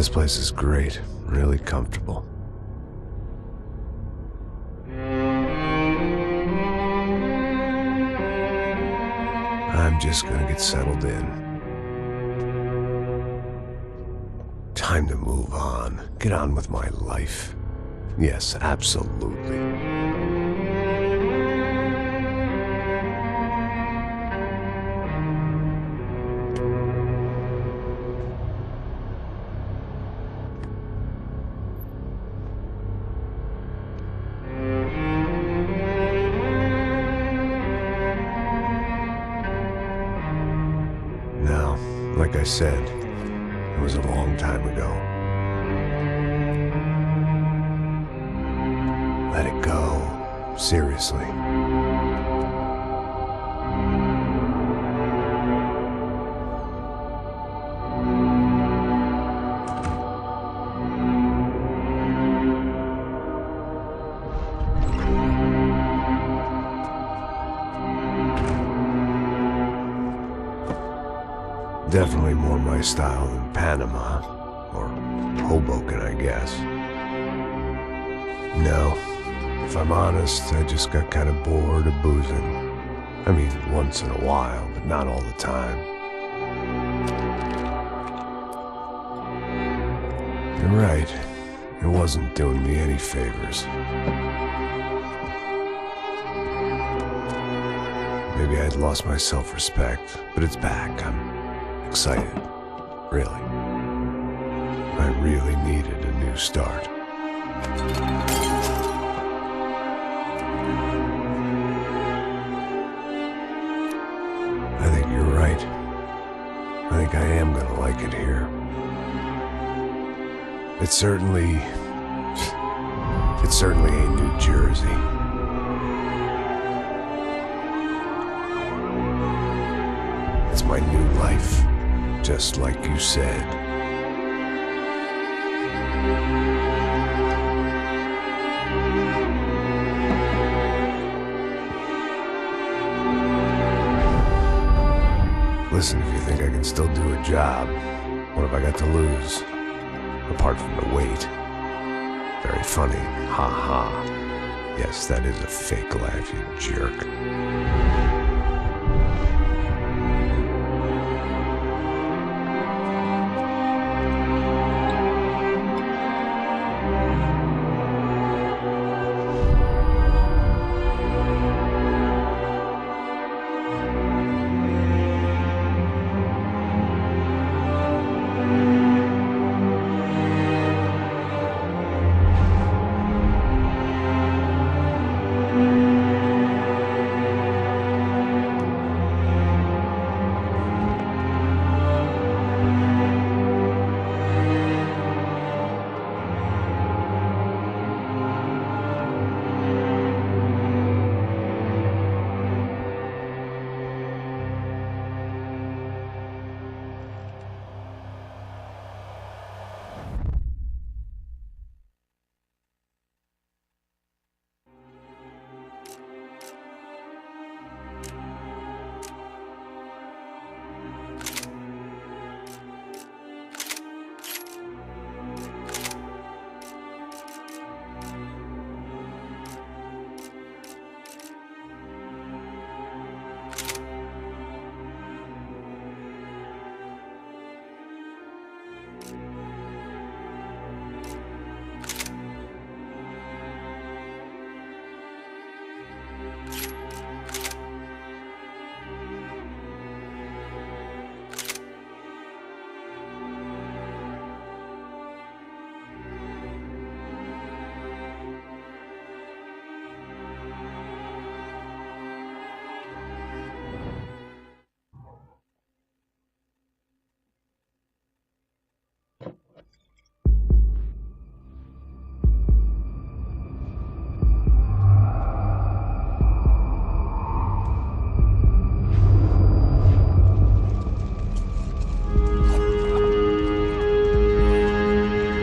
This place is great, really comfortable. I'm just gonna get settled in. Time to move on. Get on with my life. Yes, absolutely. Now, like I said, it was a long time ago. Let it go. Seriously. Definitely more my style than Panama, or Hoboken, I guess. No, if I'm honest, I just got kind of bored of boozing. I mean, once in a while, but not all the time. You're right, it wasn't doing me any favors. Maybe I'd lost my self-respect, but it's back. I'm excited, really. I really needed a new start. I think you're right. I think I am gonna like it here. It certainly ain't New Jersey. It's my new life. Just like you said. Listen, if you think I can still do a job, what have I got to lose? Apart from the weight. Very funny. Ha ha. Yes, that is a fake laugh, you jerk.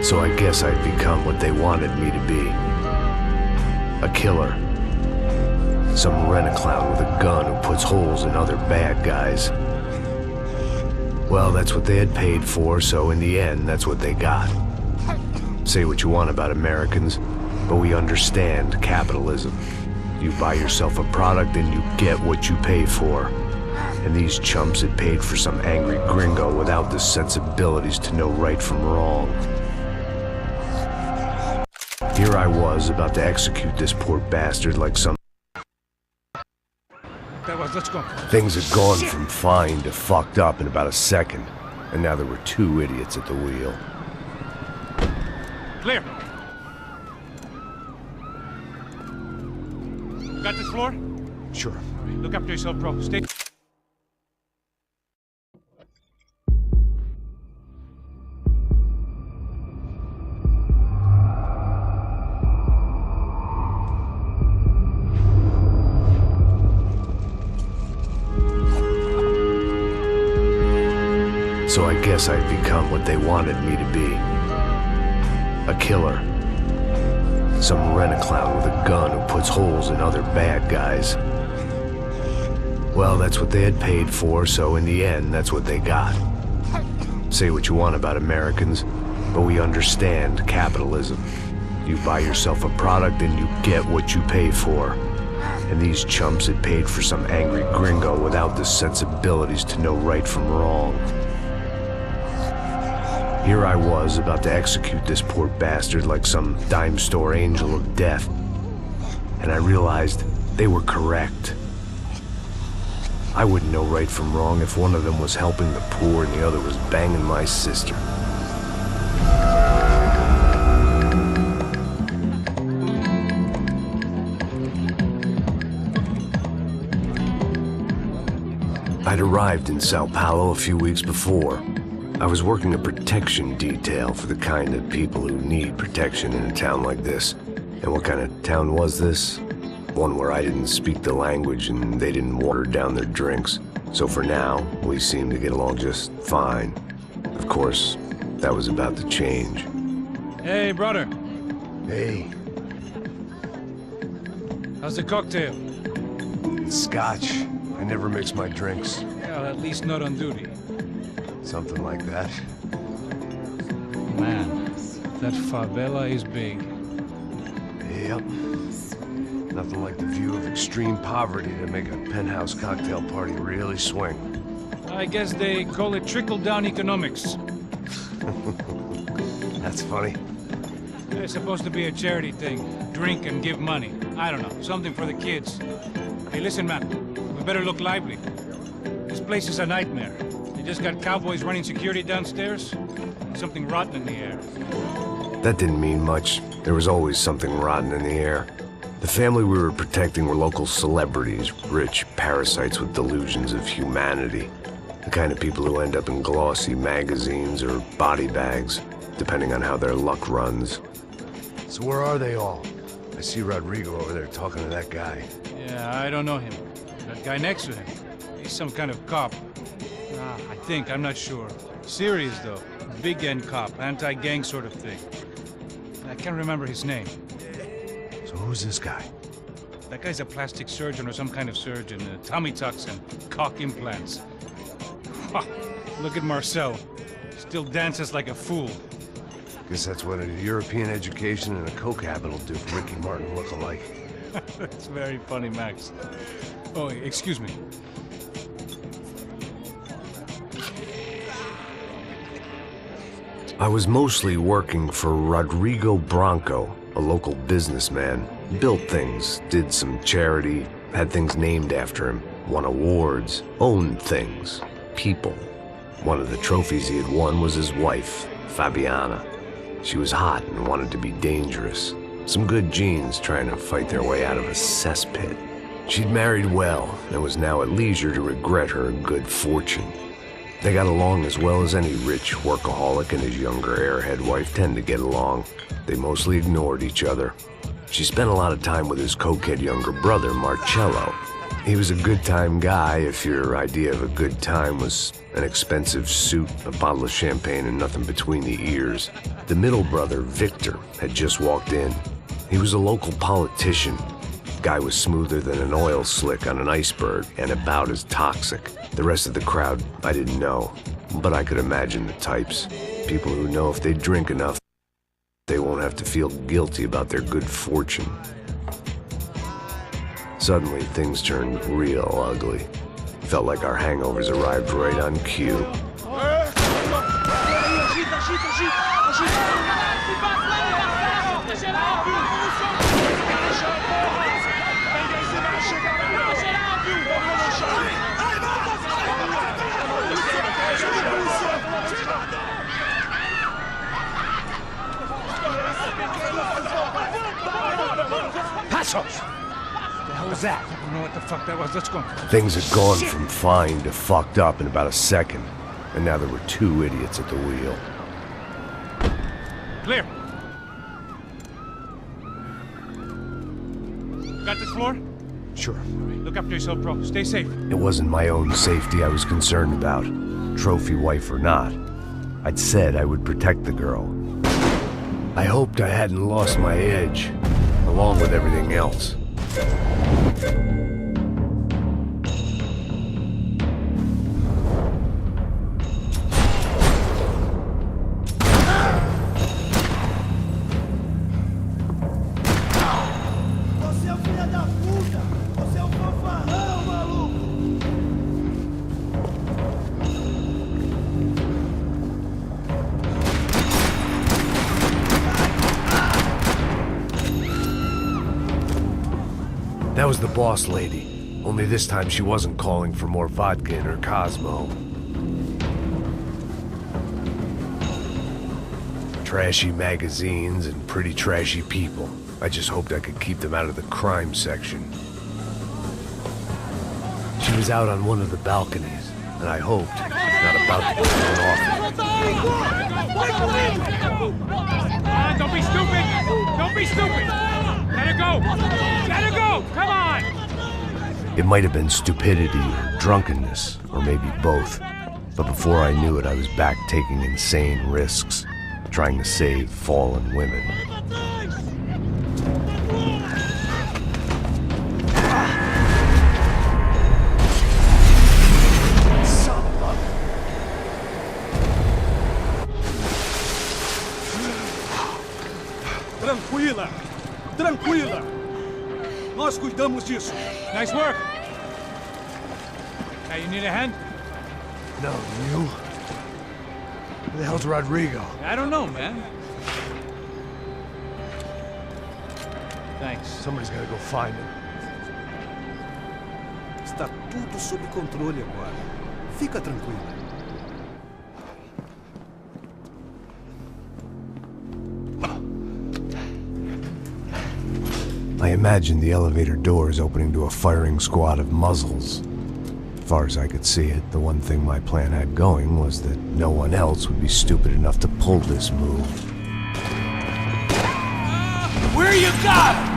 So I guess I'd become what they wanted me to be. A killer. Some rent-a-clown with a gun who puts holes in other bad guys. Well, that's what they had paid for, so in the end, that's what they got. Say what you want about Americans, but we understand capitalism. You buy yourself a product and you get what you pay for. And these chumps had paid for some angry gringo without the sensibilities to know right from wrong. Here I was, about to execute this poor bastard like some... Let's go. Things had gone from fine to fucked up in about a second, and now there were two idiots at the wheel. Clear. You got this floor? Sure. Look after yourself, bro. Stay... So I guess I'd become what they wanted me to be. A killer. Some rent-a-clown with a gun who puts holes in other bad guys. Well, that's what they had paid for, so in the end, that's what they got. Say what you want about Americans, but we understand capitalism. You buy yourself a product and you get what you pay for. And these chumps had paid for some angry gringo without the sensibilities to know right from wrong. Here I was, about to execute this poor bastard like some dime store angel of death. And I realized they were correct. I wouldn't know right from wrong if one of them was helping the poor and the other was banging my sister. I'd arrived in Sao Paulo a few weeks before. I was working a protection detail for the kind of people who need protection in a town like this. And what kind of town was this? One where I didn't speak the language and they didn't water down their drinks. So for now, we seemed to get along just fine. Of course, that was about to change. Hey, brother. Hey. How's the cocktail? It's scotch. I never mix my drinks. Well, at least not on duty. Something like that. Man, that favela is big. Yep. Nothing like the view of extreme poverty to make a penthouse cocktail party really swing. I guess they call it trickle-down economics. That's funny. It's supposed to be a charity thing. Drink and give money. I don't know, something for the kids. Hey, listen, man. We better look lively. This place is a nightmare. They just got cowboys running security downstairs. Something rotten in the air. That didn't mean much. There was always something rotten in the air. The family we were protecting were local celebrities, rich parasites with delusions of humanity. The kind of people who end up in glossy magazines or body bags, depending on how their luck runs. So where are they all? I see Rodrigo over there talking to that guy. Yeah, I don't know him. That guy next to him. He's some kind of cop. I think, I'm not sure. Serious, though. Big N cop, anti-gang sort of thing. I can't remember his name. So who's this guy? That guy's a plastic surgeon or some kind of surgeon. Tummy tucks and cock implants. Look at Marcel. Still dances like a fool. Guess that's what a European education and a coke habit will do for Ricky Martin look-alike. That's very funny, Max. Oh, excuse me. I was mostly working for Rodrigo Branco, a local businessman. Built things, did some charity, had things named after him, won awards, owned things, people. One of the trophies he had won was his wife, Fabiana. She was hot and wanted to be dangerous. Some good genes trying to fight their way out of a cesspit. She'd married well and was now at leisure to regret her good fortune. They got along as well as any rich workaholic and his younger airhead wife tend to get along. They mostly ignored each other. She spent a lot of time with his cokehead younger brother, Marcello. He was a good-time guy if your idea of a good time was an expensive suit, a bottle of champagne, and nothing between the ears. The middle brother, Victor, had just walked in. He was a local politician. Guy was smoother than an oil slick on an iceberg and about as toxic. The rest of the crowd, I didn't know. But I could imagine the types. People who know if they drink enough, they won't have to feel guilty about their good fortune. Suddenly, things turned real ugly. Felt like our hangovers arrived right on cue. Passos! What the hell was that? I don't know what the fuck that was. Let's go. Things had gone from fine to fucked up in about a second, and now there were two idiots at the wheel. Clear. Got this floor? Sure. Look after yourself, bro. Stay safe. It wasn't my own safety I was concerned about, trophy wife or not. I'd said I would protect the girl. I hoped I hadn't lost my edge, along with everything else. That was the boss lady, only this time she wasn't calling for more vodka in her Cosmo. Trashy magazines and pretty trashy people. I just hoped I could keep them out of the crime section. She was out on one of the balconies, and I hoped she was not about to get thrown off. Don't be stupid! Don't be stupid! Let her go! Let her go! Come on! It might have been stupidity or drunkenness, or maybe both. But before I knew it, I was back taking insane risks, trying to save fallen women. Tranquila! Tranquila! Nós cuidamos disso. Nice work! Hey, you need a hand? No, you? Who the hell's Rodrigo? I don't know, man. Thanks. Somebody's gotta go find him. Está tudo sob controle agora. Fica tranquila. I imagined the elevator doors opening to a firing squad of muzzles. As far as I could see it, the one thing my plan had going was that no one else would be stupid enough to pull this move. Where you got?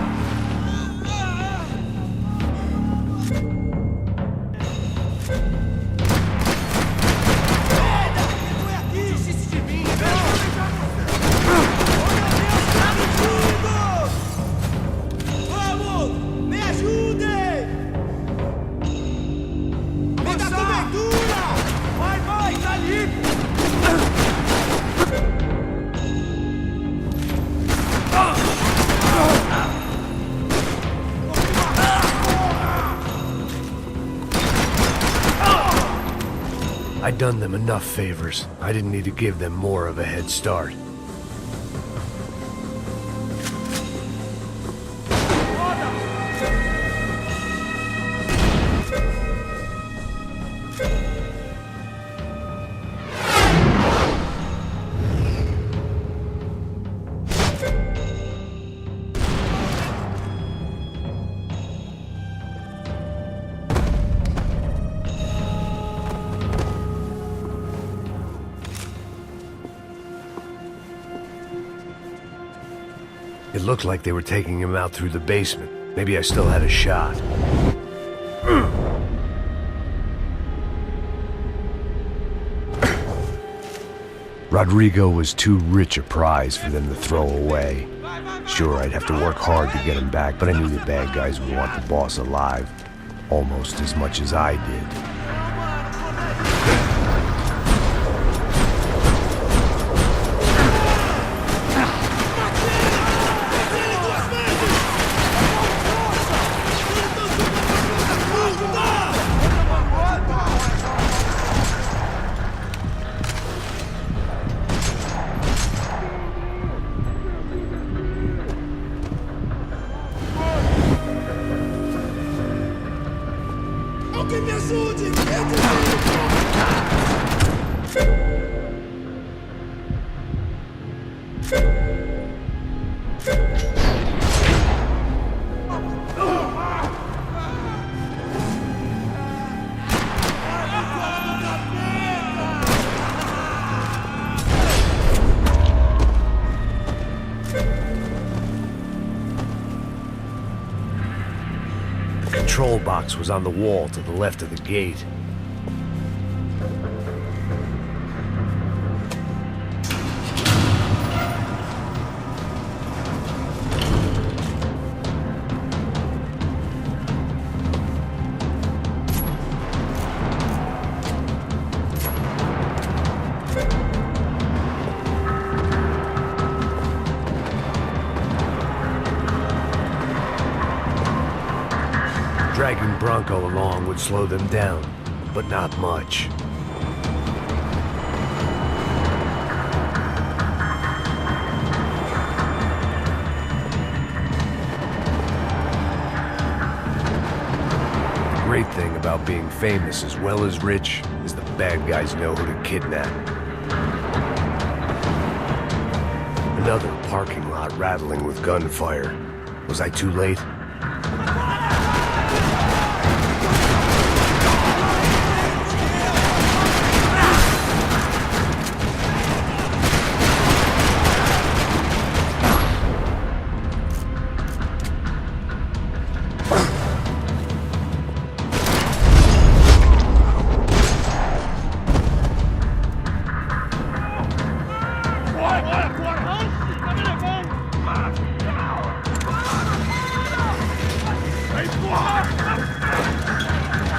I'd done them enough favors. I didn't need to give them more of a head start. It looked like they were taking him out through the basement. Maybe I still had a shot. Rodrigo was too rich a prize for them to throw away. Sure, I'd have to work hard to get him back, but I knew the bad guys would want the boss alive, almost as much as I did. box was on the wall to the left of the gate. Dragging Bronco along would slow them down, but not much. The great thing about being famous as well as rich is the bad guys know who to kidnap. Another parking lot rattling with gunfire. Was I too late?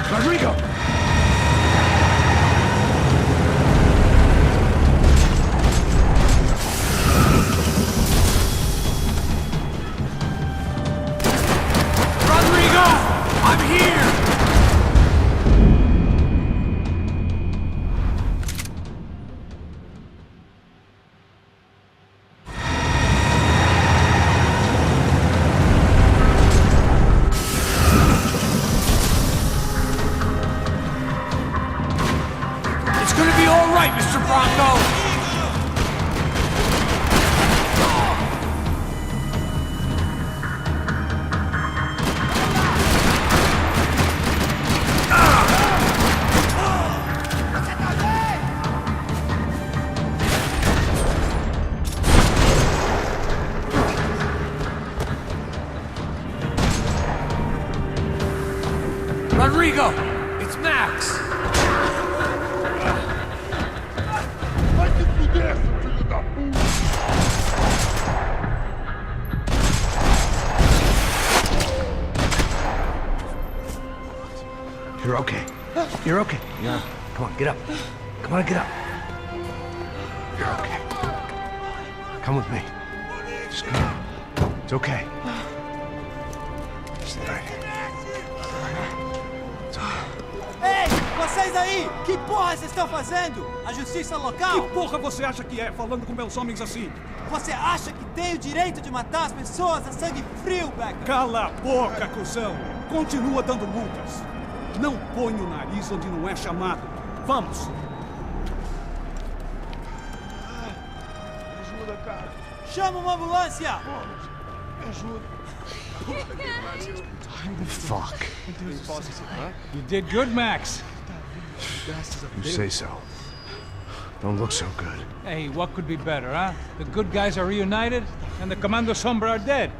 Rodrigo! Rodrigo! I'm here! It's gonna be all right, Mr. Bronco! Rodrigo! It's Max! You're okay. You're okay. Yeah. Come on, get up. Come on, get up. You're okay. Come with me. Just come on. It's okay. Stay right here. It's okay. Ei, vocês aí! Que porra vocês estão fazendo? A justiça local? Que porra você acha que é, falando com meus homens assim? Você acha que tem o direito de matar as pessoas a sangue frio, Becker? Cala a boca, cuzão! Continua dando multas. Não põe o nariz onde não é chamado. Vamos! Ajuda, cara. Chama uma ambulância! Me ajuda. Fuck. You did good, Max. You say so. Don't look so good. Hey, what could be better, huh? The good guys are reunited, and the Commando Sombra are dead.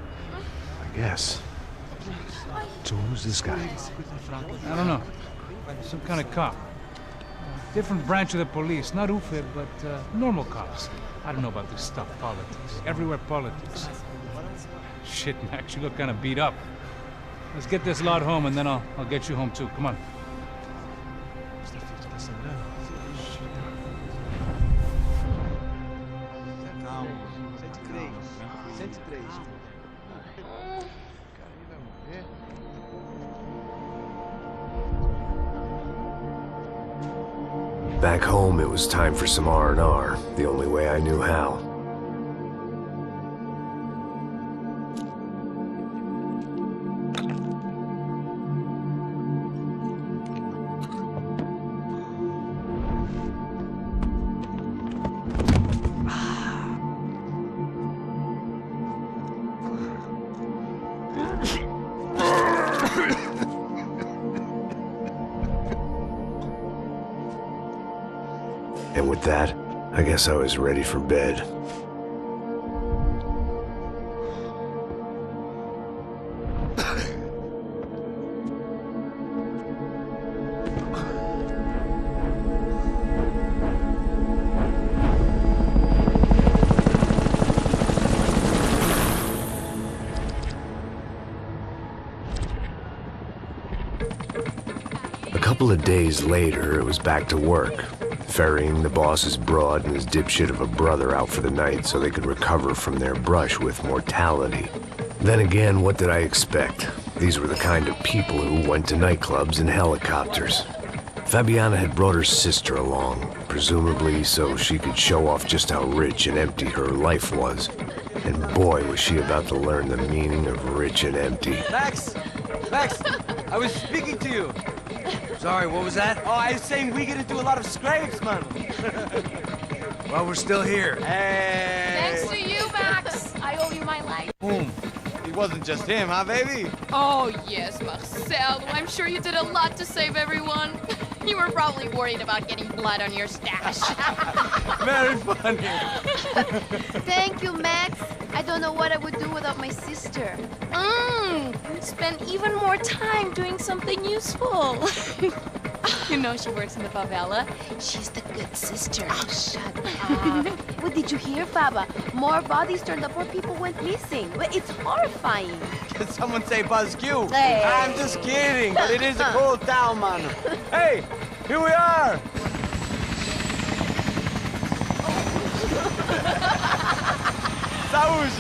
I guess. So who's this guy? I don't know. Some kind of cop. Different branch of the police. Not UFE, but normal cops. I don't know about this stuff, politics. Everywhere politics. Shit, Max, you look kind of beat up. Let's get this lot home, and then I'll get you home too. Come on. Calma. 103. 103. Back home, it was time for some R&R, the only way I knew how. And with that, I guess I was ready for bed. couple of days later, it was back to work, ferrying the boss's broad and his dipshit of a brother out for the night so they could recover from their brush with mortality. Then again, what did I expect? These were the kind of people who went to nightclubs in helicopters. Fabiana had brought her sister along, presumably so she could show off just how rich and empty her life was. And boy, was she about to learn the meaning of rich and empty. Max! Max! I was speaking to you. Sorry, what was that? Oh, I was saying we get to do a lot of scrapes, man. Well, we're still here. Hey! Thanks to you, Max. I owe you my life. Boom. It wasn't just him, huh, baby? Oh, yes, Marcel. I'm sure you did a lot to save everyone. You were probably worried about getting blood on your stash. Very funny. Thank you, Max. I don't know what I would do without my sister. Spend even more time doing something useful. You know she works in the favela. She's the good sister. Oh, shut up. What did you hear, Baba? More bodies turned up where people went missing. It's horrifying. Did someone say Buzz Q? Hey. I'm just kidding, but it is a cool town, man. Hey, here we are. Saúde.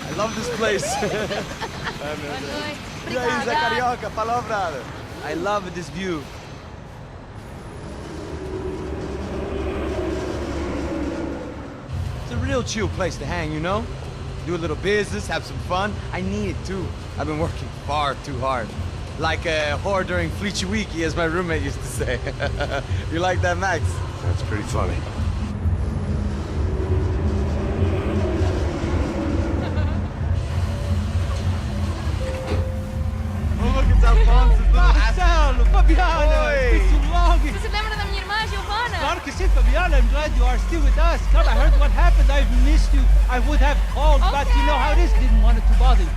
I love this place. E aí, Zé Carioca, falou, brother. I love this view. It's a real chill place to hang, you know? Do a little business, have some fun. I need it too. I've been working far too hard. Like a whore during Fleechy Weeky, as my roommate used to say. You like that, Max? That's pretty funny. Marcelo, Fabiana, Oi. it's too long. Você se lembra da minha irmã, Giovanna? Claro que sim, Fabiana. I'm glad you are still with us. Come, I heard what happened. I've missed you. I would have called, but you know how it is. Didn't want it to bother you.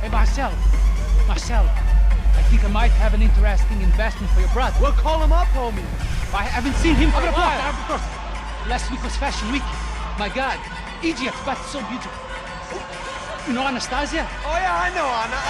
Hey, Marcel, I think I might have an interesting investment for your brother. Well, call him up, homie. I haven't seen him for a while. Last week was Fashion Week. My God, Egypt, but so beautiful. You know Anastasia? Oh yeah, I know Anna.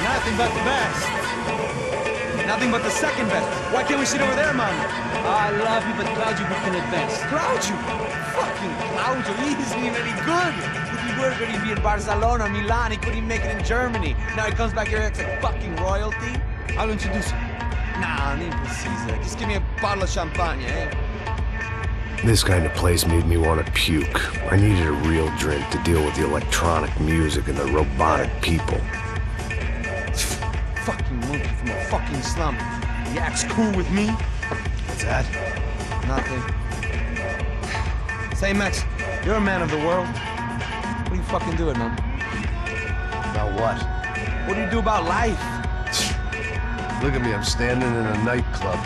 Nothing but the best. Nothing but the second best. Why can't we sit over there, man? I love you, but Cloud, you booked in advance. Cloud you? Fucking Cloud you. He isn't even any good. If he were good, he'd be in Barcelona, Milan. He couldn't even make it in Germany. Now he comes back here acts like fucking royalty. I'll introduce you. Nah, need precisa. Just give me a bottle of champagne, eh? This kind of place made me want to puke. I needed a real drink to deal with the electronic music and the robotic people. Fucking monkey from a fucking slum. He acts cool with me. What's that? Nothing. Say, Max, you're a man of the world. What do you fucking do it, man? About what? What do you do about life? Look at me, I'm standing in a nightclub,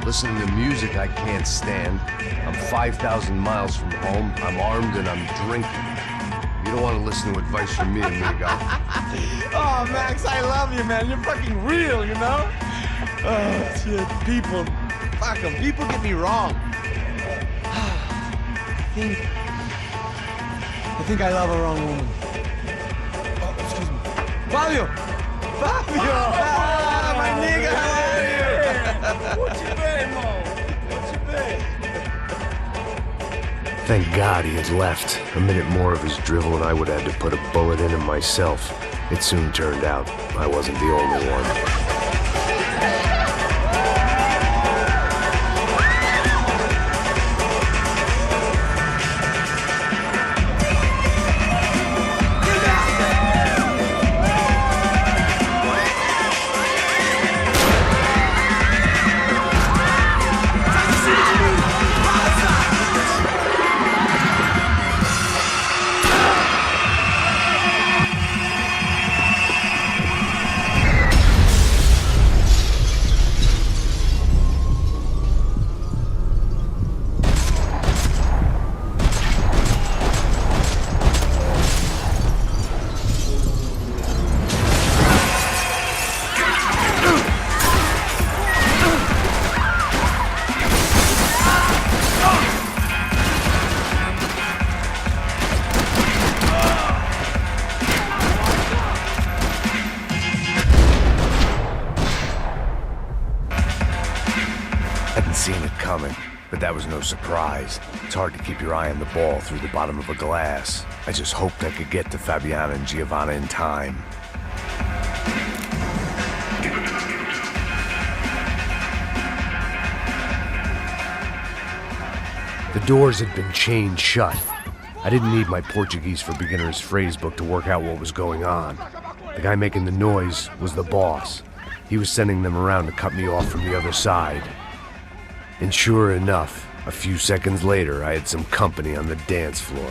listening to music I can't stand. I'm 5,000 miles from home, I'm armed and I'm drinking. You don't want to listen to advice from me, amigo. Oh, Max, I love you, man. You're fucking real, you know? Oh, shit. People. Fuck them. People get me wrong. I think I love a wrong woman. Fabio! Fabio! Ah, my nigga, how are you? What you been, Mo? What you been? Thank God he had left. A minute more of his drivel and I would have had to put a bullet in him myself. It soon turned out I wasn't the only one. Seen it coming, but that was no surprise. It's hard to keep your eye on the ball through the bottom of a glass. I just hoped I could get to Fabiana and Giovanna in time. The doors had been chained shut. I didn't need my Portuguese for Beginners phrase book to work out what was going on. The guy making the noise was the boss. He was sending them around to cut me off from the other side. And sure enough, a few seconds later, I had some company on the dance floor.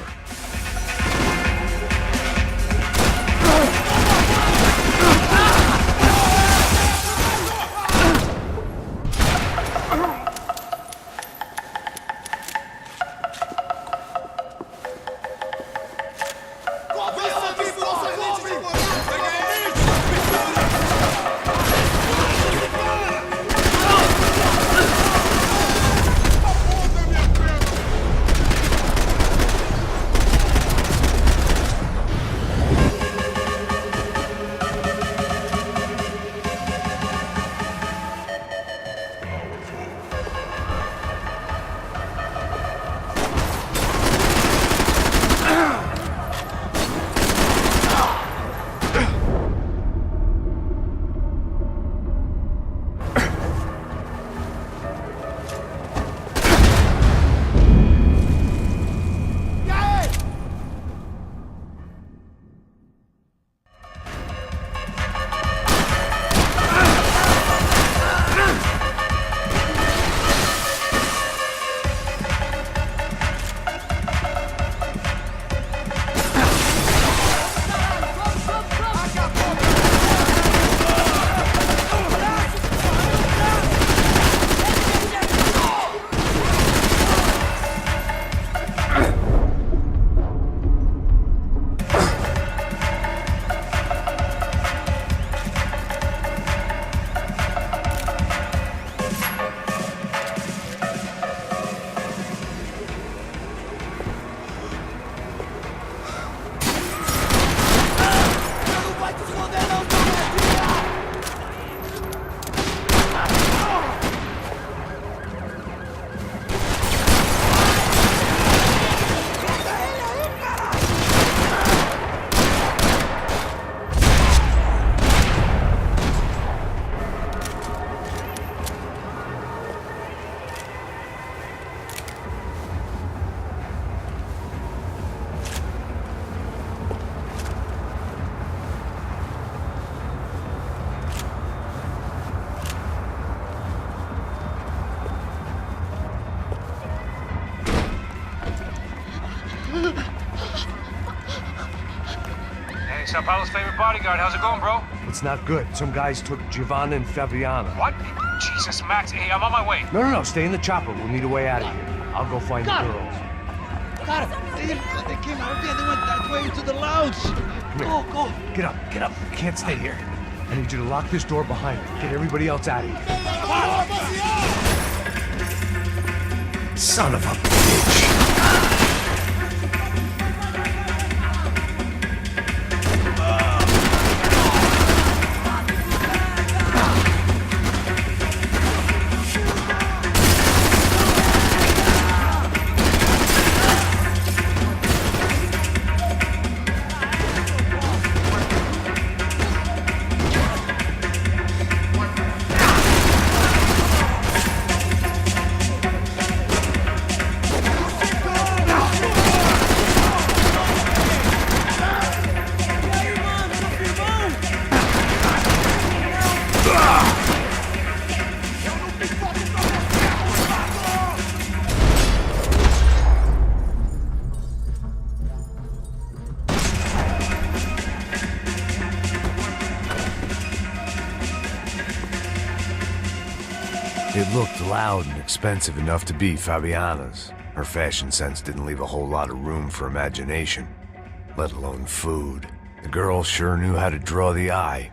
Hey, Sao Paulo's favorite bodyguard. How's it going, bro? It's not good. Some guys took Giovanna and Fabiana. What? Jesus, Max. Hey, I'm on my way. No. Stay in the chopper. We'll need a way out of here. I'll go find the girls. Got it. They came out here. They went that way into the lounge. Go. Get up. You can't stay here. I need you to lock this door behind you. Get everybody else out of here. Son of a bitch. It looked loud and expensive enough to be Fabiana's. Her fashion sense didn't leave a whole lot of room for imagination, let alone food. The girl sure knew how to draw the eye.